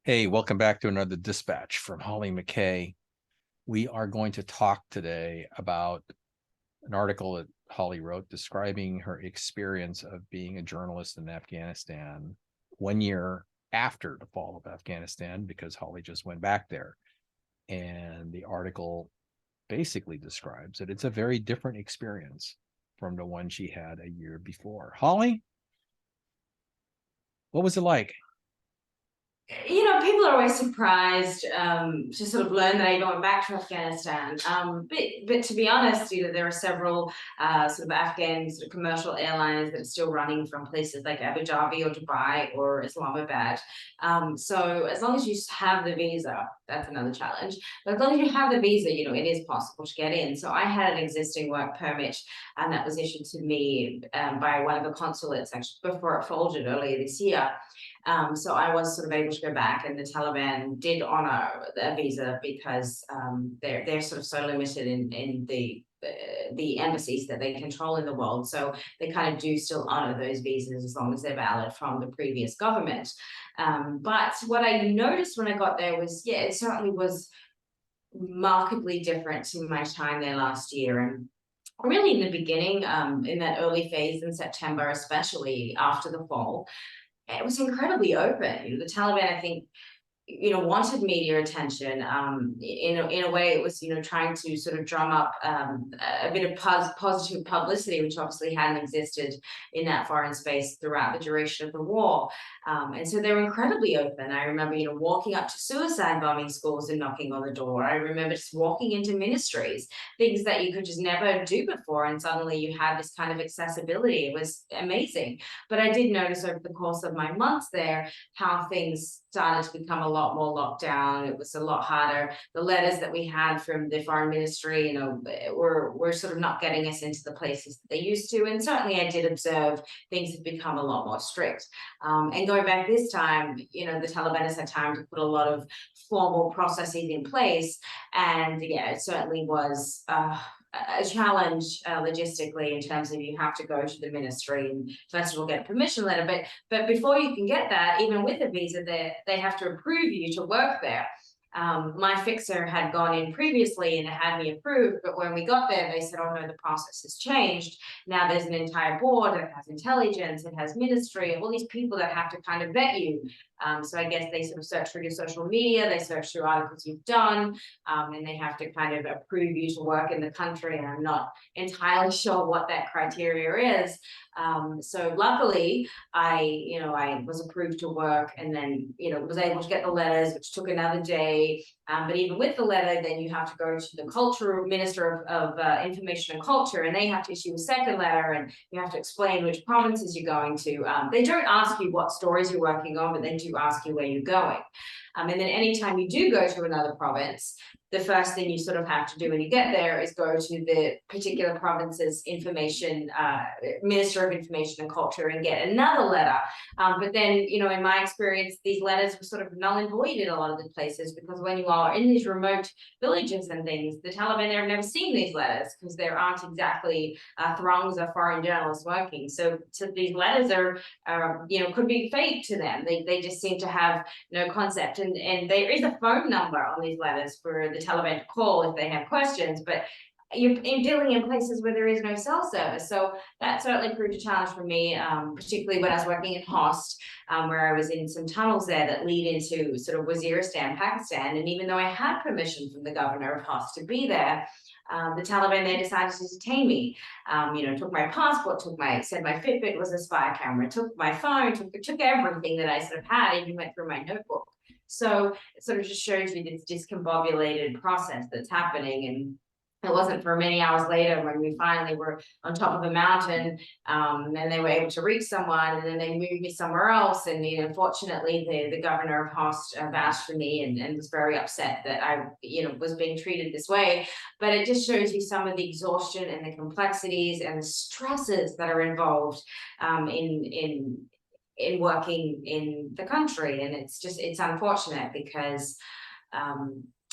Hey, welcome back to another dispatch from Hollie McKay. We are going to talk today about an article that Hollie wrote describing her experience of being a journalist in Afghanistan 1 year after the fall of Afghanistan, because Hollie just went back there. And the article basically describes that it's a very different experience from the one she had a year before. Hollie, what was it like? People are always surprised to sort of learn that I went back to Afghanistan. But to be honest, there are several sort of Afghan sort of commercial airlines that are still running from places like Abu Dhabi or Dubai or Islamabad. So as long as you have the visa, that's another challenge. But as long as you have the visa, it is possible to get in. So I had an existing work permit, and that was issued to me by one of the consulates actually before it folded earlier this year. So I was sort of able to go back, and the Taliban did honor a visa because they're sort of so limited in the embassies that they control in the world. So they kind of do still honor those visas as long as they're valid from the previous government. But what I noticed when I got there was, yeah, it certainly was markedly different to my time there last year. And really in the beginning, in that early phase in September, especially after the fall, it was incredibly open. The Taliban, I think, wanted media attention. In a way, it was, trying to sort of drum up a bit of positive publicity, which obviously hadn't existed in that foreign space throughout the duration of the war. And so they were incredibly open. I remember, walking up to suicide bombing schools and knocking on the door. I remember just walking into ministries, things that you could just never do before, and suddenly you had this kind of accessibility. It was amazing. But I did notice over the course of my months there how things started to become a lot more locked down. It was a lot harder. The letters that we had from the foreign ministry, were sort of not getting us into the places that they used to. And certainly I did observe things have become a lot more strict. And going back this time, the Taliban has had time to put a lot of formal processes in place. And yeah, it certainly was a challenge logistically, in terms of you have to go to the ministry and first of all get a permission letter. But before you can get that, even with a visa, they have to approve you to work there. My fixer had gone in previously and had me approved, but when we got there, they said, "Oh no, the process has changed. Now there's an entire board that has intelligence, it has ministry, all these people that have to kind of vet you." So I guess they sort of search through your social media, they search through articles you've done, and they have to kind of approve you to work in the country. And I'm not entirely sure what that criteria is. So luckily, I was approved to work, and then, was able to get the letters, which took another day. But even with the letter, then you have to go to the cultural minister of information and culture, and they have to issue a second letter, and you have to explain which provinces you're going to. They don't ask you what stories you're working on, but they do ask you where you're going. And then anytime you do go to another province, the first thing you sort of have to do when you get there is go to the particular province's Minister of Information and Culture, and get another letter. But then, in my experience, these letters were sort of null and void in a lot of the places, because when you are in these remote villages and things, the Taliban have never seen these letters, because there aren't exactly throngs of foreign journalists working. So these letters could be fake to them. They just seem to have no concept. And there is a phone number on these letters for the Taliban to call if they have questions, but you're dealing in places where there is no cell service. So that certainly proved a challenge for me, particularly when I was working in Host, where I was in some tunnels there that lead into sort of Waziristan, Pakistan. And even though I had permission from the governor of Host to be there, the Taliban, they decided to detain me. Took my passport, said my Fitbit was a spy camera, took my phone, took everything that I sort of had, even went through my notebook. So it sort of just shows you this discombobulated process that's happening. And it wasn't for many hours later when we finally were on top of a mountain, and they were able to reach someone, and then they moved me somewhere else. And fortunately, the governor of Host vouched for me, and was very upset that I was being treated this way. But it just shows you some of the exhaustion and the complexities and the stresses that are involved in working in the country. And it's unfortunate because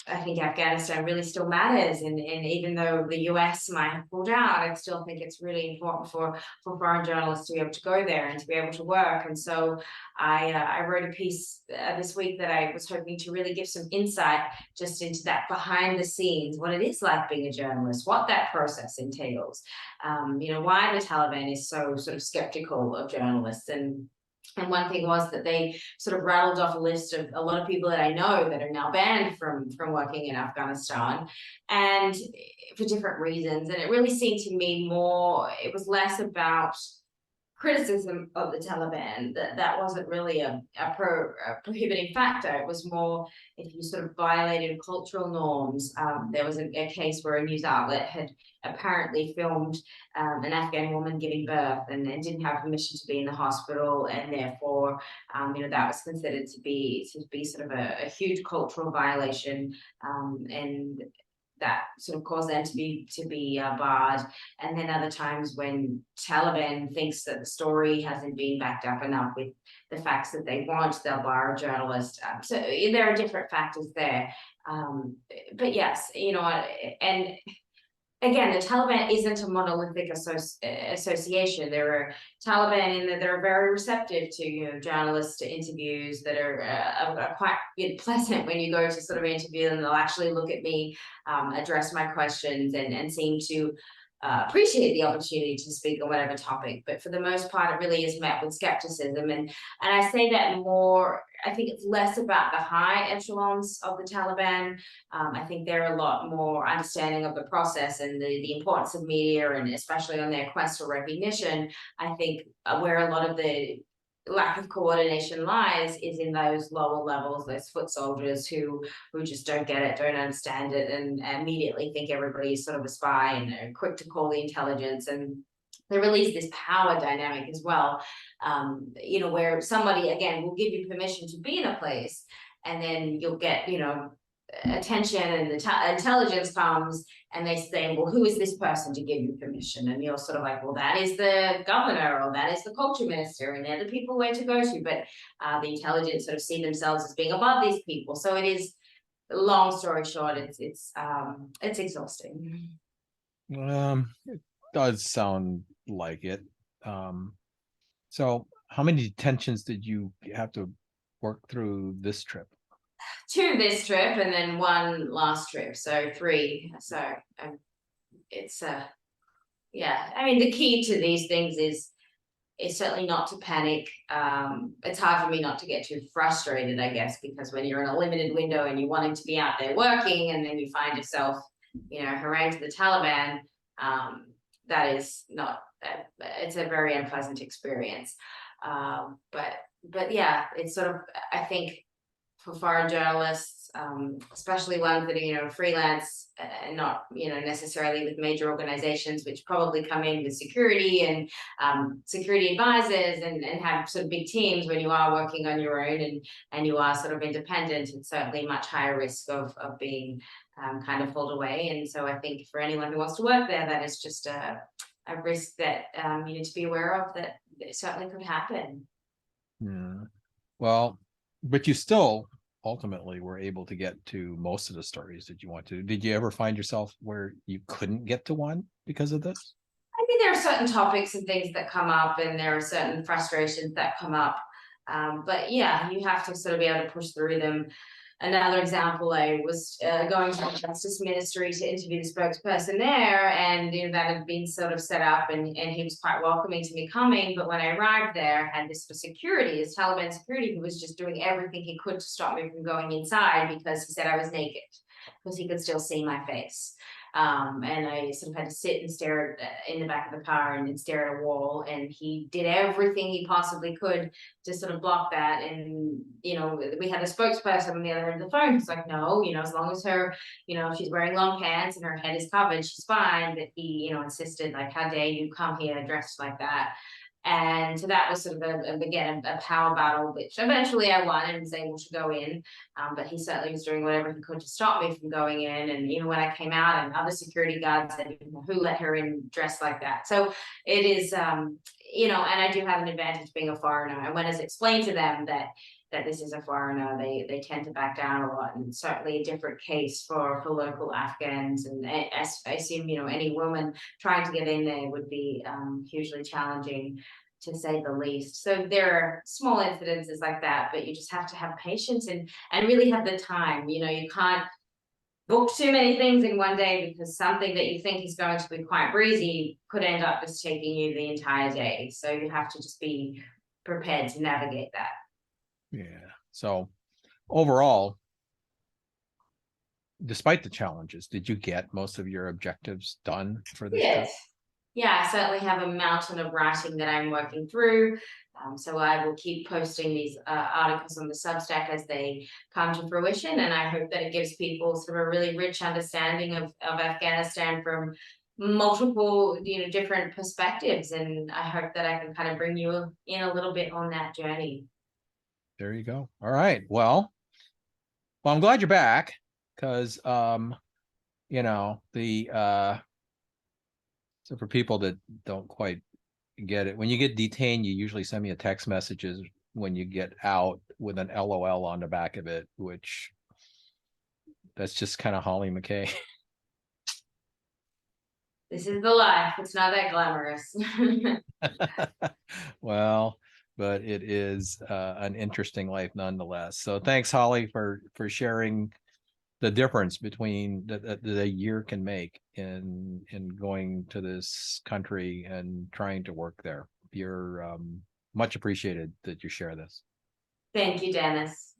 I think Afghanistan really still matters, and even though the US might have pulled out, I still think it's really important for foreign journalists to be able to go there and to be able to work. And so I wrote a piece this week that I was hoping to really give some insight just into that behind the scenes, what it is like being a journalist, what that process entails, why the Taliban is so sort of skeptical of journalists. And one thing was that they sort of rattled off a list of a lot of people that I know that are now banned from working in Afghanistan, and for different reasons. And it really seemed to me it was less about criticism of the Taliban, that wasn't really a prohibiting factor. It was more if you sort of violated cultural norms. There was a case where a news outlet had apparently filmed an Afghan woman giving birth and didn't have permission to be in the hospital, and therefore, that was considered to be sort of a huge cultural violation, and that sort of caused them to be barred. And then other times when Taliban thinks that the story hasn't been backed up enough with the facts that they want, they'll bar a journalist. So there are different factors there. But yes, and again, the Taliban isn't a monolithic association. There are Taliban in that they're very receptive to journalists, to interviews that are quite pleasant when you go to sort of interview them. They'll actually look at me, address my questions, and seem to appreciate the opportunity to speak on whatever topic. But for the most part, it really is met with skepticism. And I say that more, I think it's less about the high echelons of the Taliban. I think they're a lot more understanding of the process and the importance of media, and especially on their quest for recognition. I think where a lot of the lack of coordination lies is in those lower levels, those foot soldiers who just don't get it, don't understand it, and immediately think everybody is sort of a spy and are quick to call the intelligence. And there really is this power dynamic as well, where somebody, again, will give you permission to be in a place, and then you'll get, attention, and the intelligence comes, and they say, well, who is this person to give you permission? And you're sort of like, well, that is the governor, or that is the culture minister, and they're the people where to go to. But the intelligence sort of see themselves as being above these people. So it is, long story short, it's exhausting. It does sound like it. So how many detentions did you have to work through this trip? 2 this trip, and then 1 last trip, so 3. So it's yeah. I mean, the key to these things is certainly not to panic. It's hard for me not to get too frustrated, I guess, because when you're in a limited window and you're wanting to be out there working, and then you find yourself, harangued to the Taliban, that is not. It's a very unpleasant experience. But yeah, it's sort of, I think, for foreign journalists, especially ones that are, freelance, and not, necessarily with major organizations, which probably come in with security and security advisors, and have sort of big teams. When you are working on your own, and you are sort of independent, it's certainly much higher risk of being kind of pulled away. And so I think for anyone who wants to work there, that is just a risk that you need to be aware of, that it certainly could happen. Yeah. Well, but you still ultimately were able to get to most of the stories that you want to. Did you ever find yourself where you couldn't get to one because of this? I mean, there are certain topics and things that come up, and there are certain frustrations that come up. But yeah, you have to sort of be able to push through them. Another example, I was going to the Justice Ministry to interview the spokesperson there, and that had been sort of set up, and he was quite welcoming to me coming. But when I arrived there, I had this for security, this Taliban security, who was just doing everything he could to stop me from going inside, because he said I was naked, because he could still see my face. And I sort of had to sit and stare in the back of the car and stare at a wall, and he did everything he possibly could to sort of block that. And we had a spokesperson on the other end of the phone who's like, no, as long as her, if she's wearing long pants and her head is covered, she's fine. But he, insisted, like, how dare you come here dressed like that? And so that was sort of again a power battle, which eventually I won and was able to go in. But he certainly was doing whatever he could to stop me from going in. And even when I came out, and other security guards said, who let her in dressed like that? So it is, and I do have an advantage being a foreigner. And when it's explained to them that this is a foreigner, they tend to back down a lot. And it's certainly a different case for local Afghans. And I assume, any woman trying to get in there would be hugely challenging, to say the least. So there are small incidences like that, but you just have to have patience and really have the time. You can't book too many things in one day, because something that you think is going to be quite breezy could end up just taking you the entire day. So you have to just be prepared to navigate that. Yeah. So overall, despite the challenges, did you get most of your objectives done for this trip? Yes. Yeah, I certainly have a mountain of writing that I'm working through. So I will keep posting these articles on the Substack as they come to fruition. And I hope that it gives people sort of a really rich understanding of Afghanistan from multiple, different perspectives. And I hope that I can kind of bring you in a little bit on that journey. There you go. All right. Well, I'm glad you're back, because the so for people that don't quite get it, when you get detained, you usually send me a text messages when you get out with an LOL on the back of it, which that's just kind of Hollie McKay. This is the life. It's not that glamorous. Well, but it is an interesting life nonetheless. So thanks, Hollie, for sharing the difference between that the year can make in going to this country and trying to work there. You're much appreciated that you share this. Thank you, Dennis.